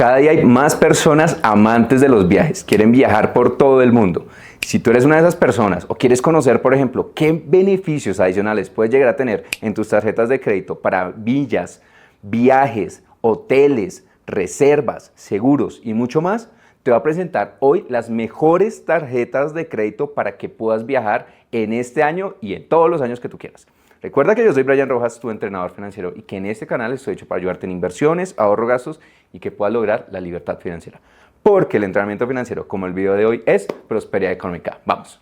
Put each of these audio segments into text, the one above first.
Cada día hay más personas amantes de los viajes, quieren viajar por todo el mundo. Si tú eres una de esas personas o quieres conocer, por ejemplo, qué beneficios adicionales puedes llegar a tener en tus tarjetas de crédito para villas, viajes, hoteles, reservas, seguros y mucho más, te voy a presentar hoy las mejores tarjetas de crédito para que puedas viajar en este año y en todos los años que tú quieras. Recuerda que yo soy Brian Rojas, tu entrenador financiero, y que en este canal estoy hecho para ayudarte en inversiones, ahorro, gastos y que puedas lograr la libertad financiera. Porque el entrenamiento financiero, como el video de hoy, es prosperidad económica. ¡Vamos!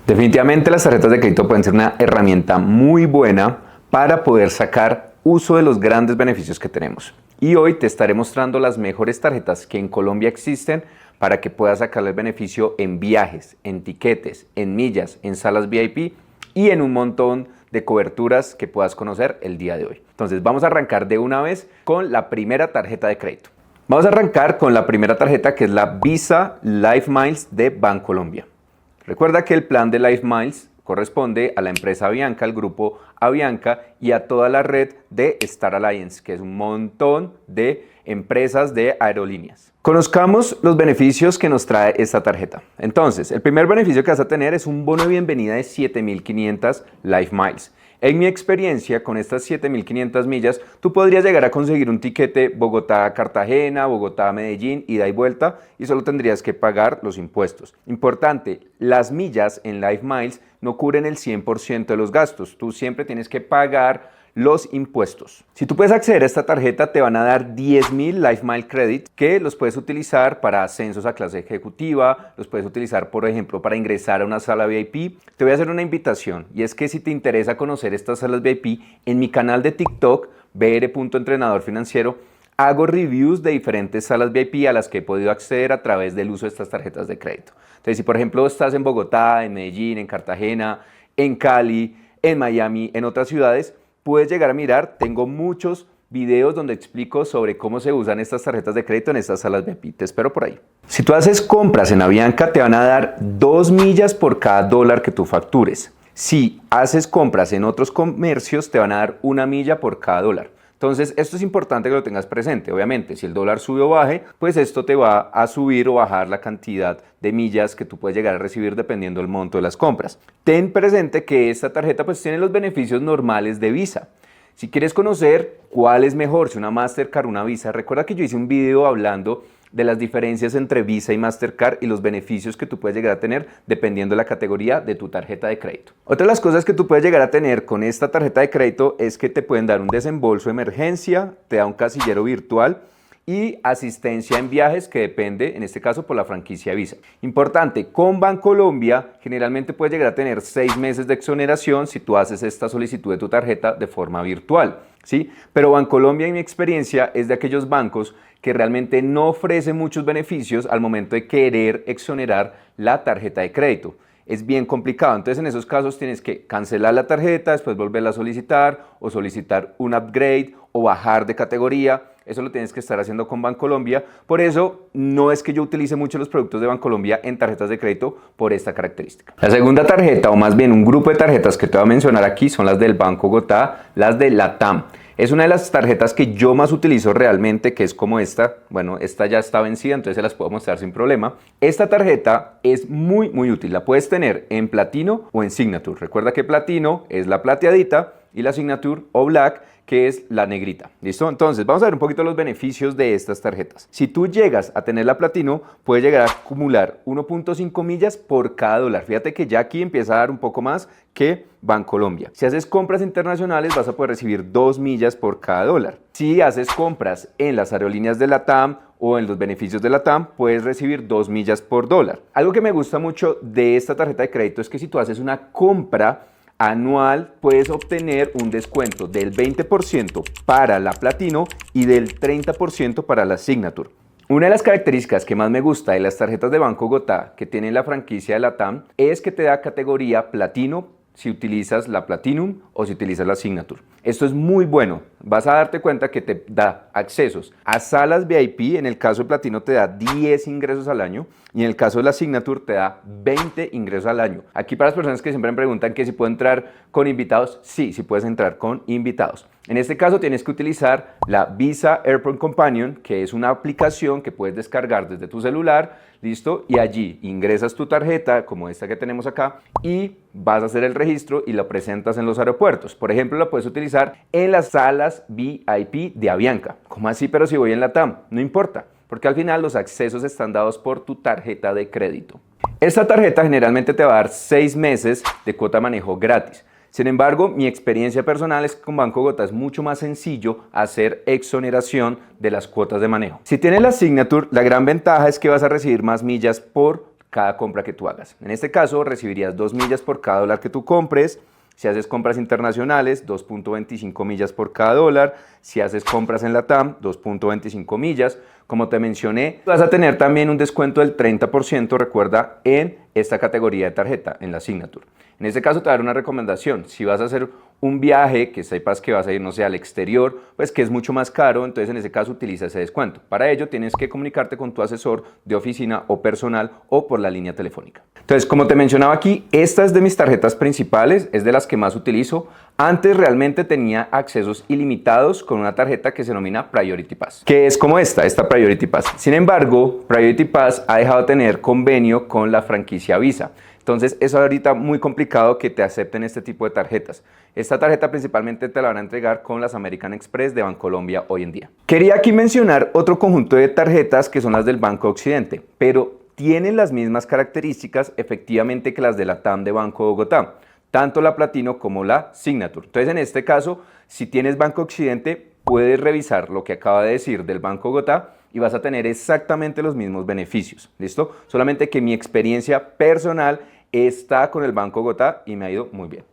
Definitivamente las tarjetas de crédito pueden ser una herramienta muy buena para poder sacar uso de los grandes beneficios que tenemos. Y hoy te estaré mostrando las mejores tarjetas que en Colombia existen para que puedas sacarle el beneficio en viajes, en tiquetes, en millas, en salas VIP y en un montón de coberturas que puedas conocer el día de hoy. Entonces vamos a arrancar de una vez con la primera tarjeta de crédito. Vamos a arrancar con la primera tarjeta, que es la Visa Life Miles de Bancolombia. Recuerda que el plan de Life Miles corresponde a la empresa Avianca, al grupo Avianca y a toda la red de Star Alliance, que es un montón de empresas de aerolíneas. Conozcamos los beneficios que nos trae esta tarjeta. Entonces, el primer beneficio que vas a tener es un bono de bienvenida de 7.500 Life Miles. En mi experiencia, con estas 7.500 millas, tú podrías llegar a conseguir un tiquete Bogotá-Cartagena, Bogotá-Medellín, ida y vuelta, y solo tendrías que pagar los impuestos. Importante, las millas en Life Miles no cubren el 100% de los gastos. Tú siempre tienes que pagar los impuestos. Si tú puedes acceder a esta tarjeta, te van a dar 10.000 Life Mile Credit que los puedes utilizar para ascensos a clase ejecutiva, los puedes utilizar, por ejemplo, para ingresar a una sala VIP. Te voy a hacer una invitación, y es que si te interesa conocer estas salas VIP, en mi canal de TikTok, br.entrenadorfinanciero, hago reviews de diferentes salas VIP a las que he podido acceder a través del uso de estas tarjetas de crédito. Entonces, si por ejemplo estás en Bogotá, en Medellín, en Cartagena, en Cali, en Miami, en otras ciudades, puedes llegar a mirar. Tengo muchos videos donde explico sobre cómo se usan estas tarjetas de crédito en estas salas VIP. Te espero por ahí. Si tú haces compras en Avianca, te van a dar 2 millas por cada dólar que tú factures. Si haces compras en otros comercios, te van a dar 1 milla por cada dólar. Entonces, esto es importante que lo tengas presente. Obviamente, si el dólar sube o baje, pues esto te va a subir o bajar la cantidad de millas que tú puedes llegar a recibir dependiendo del monto de las compras. Ten presente que esta tarjeta pues tiene los beneficios normales de Visa. Si quieres conocer cuál es mejor, si una Mastercard o una Visa, recuerda que yo hice un video hablando de las diferencias entre Visa y Mastercard y los beneficios que tú puedes llegar a tener dependiendo de la categoría de tu tarjeta de crédito. Otra de las cosas que tú puedes llegar a tener con esta tarjeta de crédito es que te pueden dar un desembolso de emergencia, te da un casillero virtual y asistencia en viajes que depende, en este caso, por la franquicia Visa. Importante, con Bancolombia generalmente puedes llegar a tener 6 meses de exoneración si tú haces esta solicitud de tu tarjeta de forma virtual, ¿sí? Pero Bancolombia, en mi experiencia, es de aquellos bancos que realmente no ofrecen muchos beneficios al momento de querer exonerar la tarjeta de crédito. Es bien complicado. Entonces, en esos casos tienes que cancelar la tarjeta, después volverla a solicitar o solicitar un upgrade o bajar de categoría. Eso lo tienes que estar haciendo con Bancolombia. Por eso, no es que yo utilice mucho los productos de Bancolombia en tarjetas de crédito por esta característica. La segunda tarjeta, o más bien un grupo de tarjetas que te voy a mencionar aquí, son las del Banco Bogotá, las de LATAM. Es una de las tarjetas que yo más utilizo realmente, que es como esta. Bueno, esta ya está vencida, entonces se las puedo mostrar sin problema. Esta tarjeta es muy útil. La puedes tener en Platino o en Signature. Recuerda que Platino es la plateadita y la Signature o Black, que es la negrita. ¿Listo? Entonces, vamos a ver un poquito los beneficios de estas tarjetas. Si tú llegas a tener la Platino, puedes llegar a acumular 1.5 millas por cada dólar. Fíjate que ya aquí empieza a dar un poco más que Bancolombia. Si haces compras internacionales, vas a poder recibir 2 millas por cada dólar. Si haces compras en las aerolíneas de LATAM o en los beneficios de LATAM, puedes recibir 2 millas por dólar. Algo que me gusta mucho de esta tarjeta de crédito es que si tú haces una compra anual, puedes obtener un descuento del 20% para la Platino y del 30% para la Signature. Una de las características que más me gusta de las tarjetas de Banco Bogotá que tienen la franquicia de LATAM es que te da categoría Platino si utilizas la Platinum o si utilizas la Signature. Esto es muy bueno. vas a darte cuenta que te da accesos a salas VIP, en el caso de Platino te da 10 ingresos al año y en el caso de la Signature te da 20 ingresos al año. Aquí para las personas que siempre me preguntan que si puedo entrar con invitados, sí puedes entrar con invitados. En este caso tienes que utilizar la Visa Airport Companion, que es una aplicación que puedes descargar desde tu celular, ¿listo? Y allí ingresas tu tarjeta, como esta que tenemos acá, y vas a hacer el registro y la presentas en los aeropuertos. Por ejemplo, la puedes utilizar en las salas VIP de Avianca. ¿Cómo así? Pero si voy en la TAM, no importa, porque al final los accesos están dados por tu tarjeta de crédito. Esta tarjeta generalmente te va a dar 6 meses de cuota de manejo gratis. Sin embargo, mi experiencia personal es que con Banco Bogotá es mucho más sencillo hacer exoneración de las cuotas de manejo. Si tienes la Signature, la gran ventaja es que vas a recibir más millas por cada compra que tú hagas. En este caso, recibirías 2 millas por cada dólar que tú compres. Si haces compras internacionales, 2.25 millas por cada dólar. Si haces compras en la TAM, 2.25 millas. Como te mencioné, vas a tener también un descuento del 30%, recuerda, en esta categoría de tarjeta, en la Signature. En este caso te daré una recomendación. Si vas a hacer un viaje que sepas que vas a ir, no sé, al exterior, pues que es mucho más caro, entonces en ese caso utiliza ese descuento. Para ello tienes que comunicarte con tu asesor de oficina o personal o por la línea telefónica. Entonces, como te mencionaba aquí, esta es de mis tarjetas principales, es de las que más utilizo. Antes realmente tenía accesos ilimitados con una tarjeta que se denomina Priority Pass, que es como esta Priority Pass. Sin embargo, Priority Pass ha dejado de tener convenio con la franquicia Visa. Entonces es ahorita muy complicado que te acepten este tipo de tarjetas. Esta tarjeta principalmente te la van a entregar con las American Express de Bancolombia hoy en día. Quería aquí mencionar otro conjunto de tarjetas que son las del Banco Occidente, pero tienen las mismas características efectivamente que las de la TAM de Banco Bogotá, tanto la Platino como la Signature. Entonces en este caso, si tienes Banco Occidente, puedes revisar lo que acaba de decir del Banco Bogotá y vas a tener exactamente los mismos beneficios, ¿listo? Solamente que mi experiencia personal está con el Banco Bogotá y me ha ido muy bien.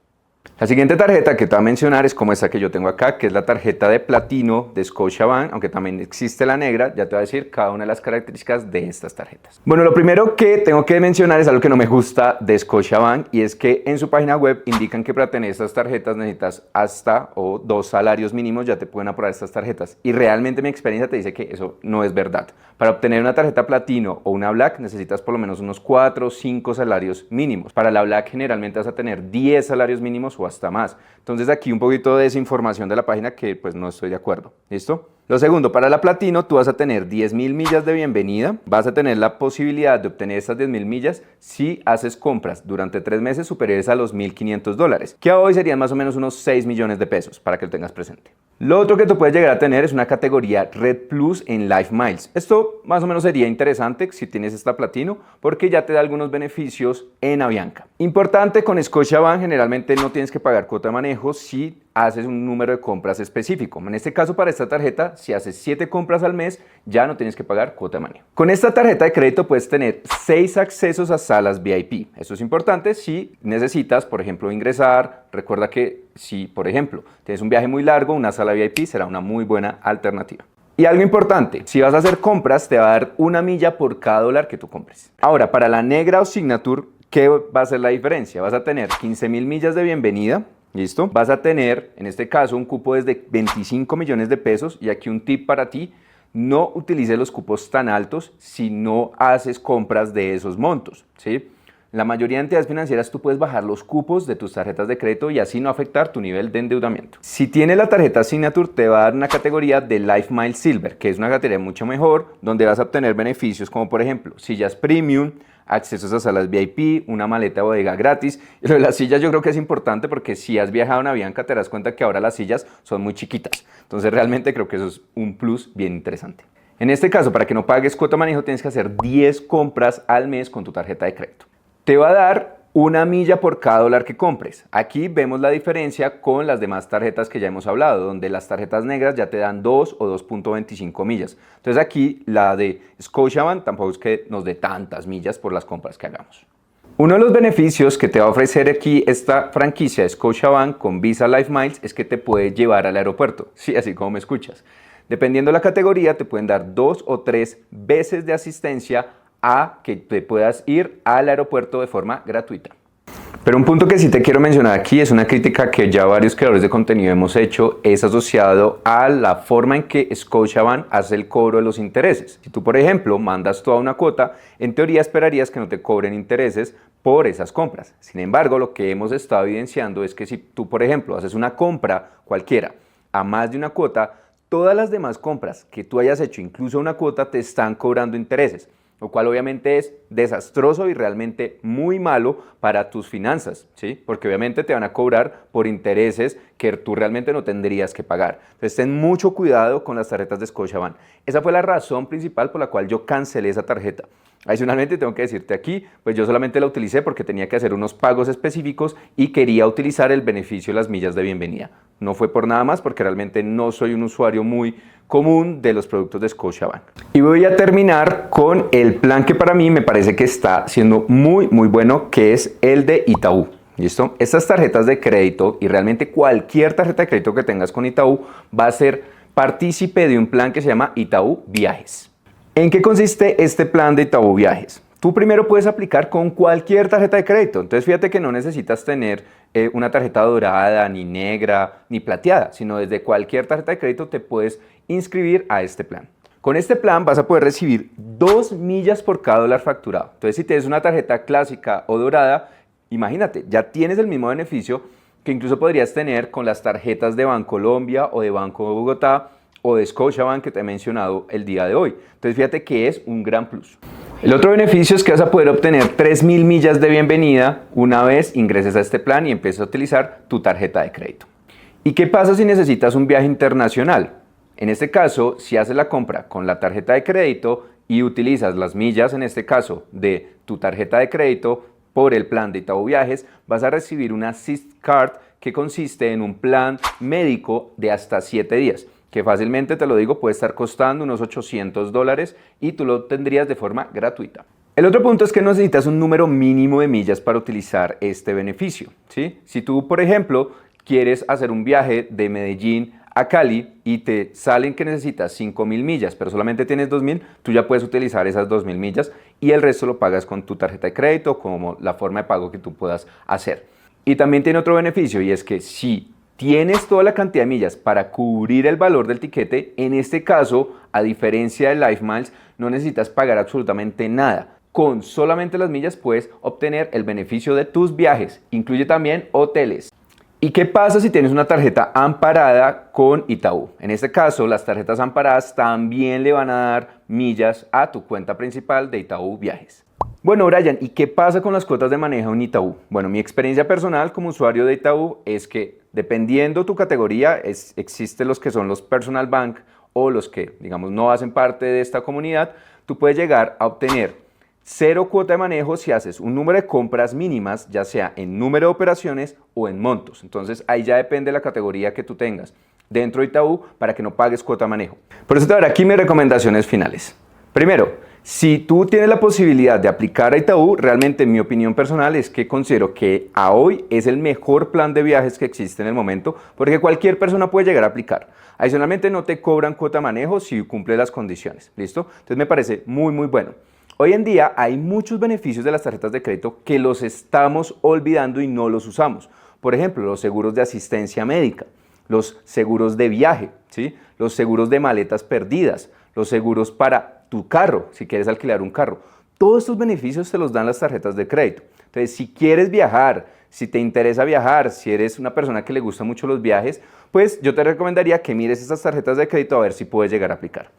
La siguiente tarjeta que te voy a mencionar es como esta que yo tengo acá, que es la tarjeta de platino de Scotiabank, aunque también existe la negra. Ya te voy a decir cada una de las características de estas tarjetas. Bueno, lo primero que tengo que mencionar es algo que no me gusta de Scotiabank y es que en su página web indican que para tener estas tarjetas necesitas hasta 2 salarios mínimos, ya te pueden aprobar estas tarjetas. Y realmente mi experiencia te dice que eso no es verdad. Para obtener una tarjeta platino o una black necesitas por lo menos unos 4 o 5 salarios mínimos. Para la black generalmente vas a tener 10 salarios mínimos o hasta más. Entonces aquí un poquito de desinformación de la página que pues no estoy de acuerdo. ¿Listo? Lo segundo, para la Platino tú vas a tener 10.000 millas de bienvenida. Vas a tener la posibilidad de obtener estas 10.000 millas si haces compras durante 3 meses superiores a los $1.500, que hoy serían más o menos unos 6 millones de pesos, para que lo tengas presente. Lo otro que tú puedes llegar a tener es una categoría Red Plus en Life Miles. Esto más o menos sería interesante si tienes esta Platino, porque ya te da algunos beneficios en Avianca. Importante, con Scotiabank generalmente no tienes que pagar cuota de manejo si haces un número de compras específico. En este caso, para esta tarjeta, si haces 7 compras al mes, ya no tienes que pagar cuota de manejo. Con esta tarjeta de crédito puedes tener 6 accesos a salas VIP. Esto es importante si necesitas, por ejemplo, ingresar. Recuerda que si, por ejemplo, tienes un viaje muy largo, una sala VIP será una muy buena alternativa. Y algo importante, si vas a hacer compras, te va a dar 1 milla por cada dólar que tú compres. Ahora, para la negra o Signature, ¿qué va a ser la diferencia? Vas a tener 15.000 millas de bienvenida. ¿Listo? Vas a tener, en este caso, un cupo desde 25 millones de pesos. Y aquí un tip para ti: no utilices los cupos tan altos si no haces compras de esos montos, ¿sí? La mayoría de entidades financieras tú puedes bajar los cupos de tus tarjetas de crédito y así no afectar tu nivel de endeudamiento. Si tienes la tarjeta Signature, te va a dar una categoría de Life Mile Silver, que es una categoría mucho mejor, donde vas a obtener beneficios como, por ejemplo, sillas premium, accesos a salas VIP, una maleta de bodega gratis. Y lo de las sillas yo creo que es importante porque si has viajado en Avianca te das cuenta que ahora las sillas son muy chiquitas. Entonces realmente creo que eso es un plus bien interesante. En este caso, para que no pagues cuota de manejo, tienes que hacer 10 compras al mes con tu tarjeta de crédito. Te va a dar 1 milla por cada dólar que compres. Aquí vemos la diferencia con las demás tarjetas que ya hemos hablado, donde las tarjetas negras ya te dan 2 o 2.25 millas. Entonces aquí la de Scotiabank tampoco es que nos dé tantas millas por las compras que hagamos. Uno de los beneficios que te va a ofrecer aquí esta franquicia de Scotiabank con Visa Life Miles es que te puede llevar al aeropuerto, sí, así como me escuchas. Dependiendo de la categoría, te pueden dar 2 o 3 veces de asistencia a que te puedas ir al aeropuerto de forma gratuita. Pero un punto que sí te quiero mencionar aquí es una crítica que ya varios creadores de contenido hemos hecho, es asociado a la forma en que Scotiabank hace el cobro de los intereses. Si tú, por ejemplo, mandas toda una cuota, en teoría esperarías que no te cobren intereses por esas compras. Sin embargo, lo que hemos estado evidenciando es que si tú, por ejemplo, haces una compra cualquiera a más de una cuota, todas las demás compras que tú hayas hecho, incluso una cuota, te están cobrando intereses, lo cual obviamente es desastroso y realmente muy malo para tus finanzas, ¿sí? Porque obviamente te van a cobrar por intereses que tú realmente no tendrías que pagar. Entonces ten mucho cuidado con las tarjetas de Scotiabank. Esa fue la razón principal por la cual yo cancelé esa tarjeta. Adicionalmente tengo que decirte aquí, pues yo solamente la utilicé porque tenía que hacer unos pagos específicos y quería utilizar el beneficio de las millas de bienvenida. No fue por nada más porque realmente no soy un usuario muy común de los productos de Scotiabank. Y voy a terminar con el plan que para mí me parece que está siendo muy bueno, que es el de Itaú. ¿Listo? Estas tarjetas de crédito y realmente cualquier tarjeta de crédito que tengas con Itaú va a ser partícipe de un plan que se llama Itaú Viajes. ¿En qué consiste este plan de Itaú Viajes? Tú primero puedes aplicar con cualquier tarjeta de crédito. Entonces fíjate que no necesitas tener una tarjeta dorada, ni negra, ni plateada, sino desde cualquier tarjeta de crédito te puedes inscribir a este plan. Con este plan vas a poder recibir 2 millas por cada dólar facturado. Entonces si tienes una tarjeta clásica o dorada, imagínate, ya tienes el mismo beneficio que incluso podrías tener con las tarjetas de Bancolombia o de Banco de Bogotá o de Scotiabank que te he mencionado el día de hoy. Entonces fíjate que es un gran plus. El otro beneficio es que vas a poder obtener 3.000 millas de bienvenida una vez ingreses a este plan y empieces a utilizar tu tarjeta de crédito. ¿Y qué pasa si necesitas un viaje internacional? En este caso, si haces la compra con la tarjeta de crédito y utilizas las millas, en este caso, de tu tarjeta de crédito por el plan de Itaú Viajes, vas a recibir una Assist Card que consiste en un plan médico de hasta 7 días. Que fácilmente, te lo digo, puede estar costando unos $800 y tú lo tendrías de forma gratuita. El otro punto es que necesitas un número mínimo de millas para utilizar este beneficio, ¿sí? Si tú, por ejemplo, quieres hacer un viaje de Medellín a Cali y te salen que necesitas 5.000 millas, pero solamente tienes 2.000, tú ya puedes utilizar esas 2.000 millas y el resto lo pagas con tu tarjeta de crédito, como la forma de pago que tú puedas hacer. Y también tiene otro beneficio y es que si tienes toda la cantidad de millas para cubrir el valor del tiquete, en este caso, a diferencia de Life Miles, no necesitas pagar absolutamente nada. Con solamente las millas puedes obtener el beneficio de tus viajes. Incluye también hoteles. ¿Y qué pasa si tienes una tarjeta amparada con Itaú? En este caso, las tarjetas amparadas también le van a dar millas a tu cuenta principal de Itaú Viajes. Bueno, Brian, ¿y qué pasa con las cuotas de manejo en Itaú? Bueno, mi experiencia personal como usuario de Itaú es que dependiendo tu categoría, existen los que son los personal bank o los que, digamos, no hacen parte de esta comunidad, tú puedes llegar a obtener 0 cuota de manejo si haces un número de compras mínimas, ya sea en número de operaciones o en montos. Entonces, ahí ya depende de la categoría que tú tengas dentro de Itaú para que no pagues cuota de manejo. Por eso te daré aquí mis recomendaciones finales. Primero, si tú tienes la posibilidad de aplicar a Itaú, realmente mi opinión personal es que considero que a hoy es el mejor plan de viajes que existe en el momento porque cualquier persona puede llegar a aplicar. Adicionalmente no te cobran cuota de manejo si cumple las condiciones, ¿listo? Entonces me parece muy bueno. Hoy en día hay muchos beneficios de las tarjetas de crédito que los estamos olvidando y no los usamos. Por ejemplo, los seguros de asistencia médica, los seguros de viaje, ¿sí? Los seguros de maletas perdidas, los seguros para tu carro, si quieres alquilar un carro. Todos estos beneficios te los dan las tarjetas de crédito. Entonces, si quieres viajar, si te interesa viajar, si eres una persona que le gustan mucho los viajes, pues yo te recomendaría que mires estas tarjetas de crédito a ver si puedes llegar a aplicar.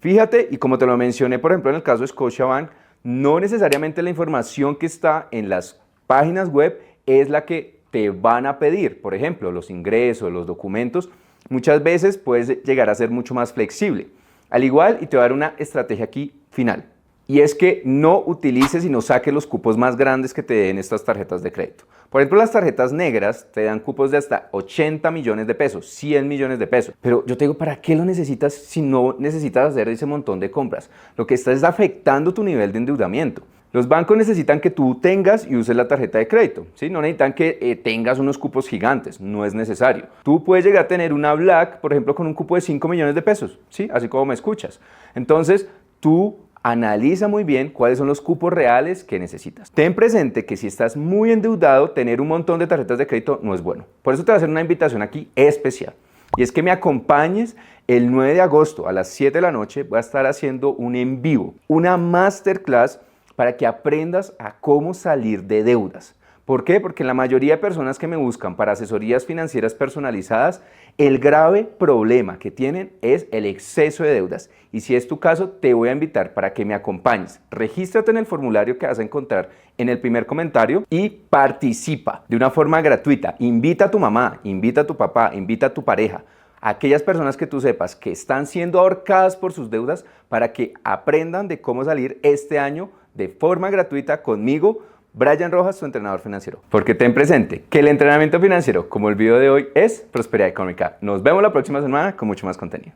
Fíjate, y como te lo mencioné, por ejemplo, en el caso de Scotiabank, no necesariamente la información que está en las páginas web es la que te van a pedir. Por ejemplo, los ingresos, los documentos, muchas veces puedes llegar a ser mucho más flexible. Al igual, y te voy a dar una estrategia aquí final, y es que no utilices y no saques los cupos más grandes que te den estas tarjetas de crédito. Por ejemplo, las tarjetas negras te dan cupos de hasta 80 millones de pesos, 100 millones de pesos. Pero yo te digo, ¿para qué lo necesitas si no necesitas hacer ese montón de compras? Lo que está es afectando tu nivel de endeudamiento. Los bancos necesitan que tú tengas y uses la tarjeta de crédito, ¿sí? No necesitan que tengas unos cupos gigantes, no es necesario. Tú puedes llegar a tener una Black, por ejemplo, con un cupo de 5 millones de pesos, ¿sí? Así como me escuchas. Entonces, tú Analiza muy bien cuáles son los cupos reales que necesitas. Ten presente que si estás muy endeudado, tener un montón de tarjetas de crédito no es bueno. Por eso te voy a hacer una invitación aquí especial. Y es que me acompañes el 9 de agosto a las 7 de la noche. Voy a estar haciendo un en vivo, una masterclass para que aprendas a cómo salir de deudas. ¿Por qué? Porque la mayoría de personas que me buscan para asesorías financieras personalizadas, el grave problema que tienen es el exceso de deudas. Y si es tu caso, te voy a invitar para que me acompañes. Regístrate en el formulario que vas a encontrar en el primer comentario y participa de una forma gratuita. Invita a tu mamá, invita a tu papá, invita a tu pareja, a aquellas personas que tú sepas que están siendo ahorcadas por sus deudas para que aprendan de cómo salir este año de forma gratuita conmigo, Brian Rojas, tu entrenador financiero. Porque ten presente que el entrenamiento financiero, como el video de hoy, es prosperidad económica. Nos vemos la próxima semana con mucho más contenido.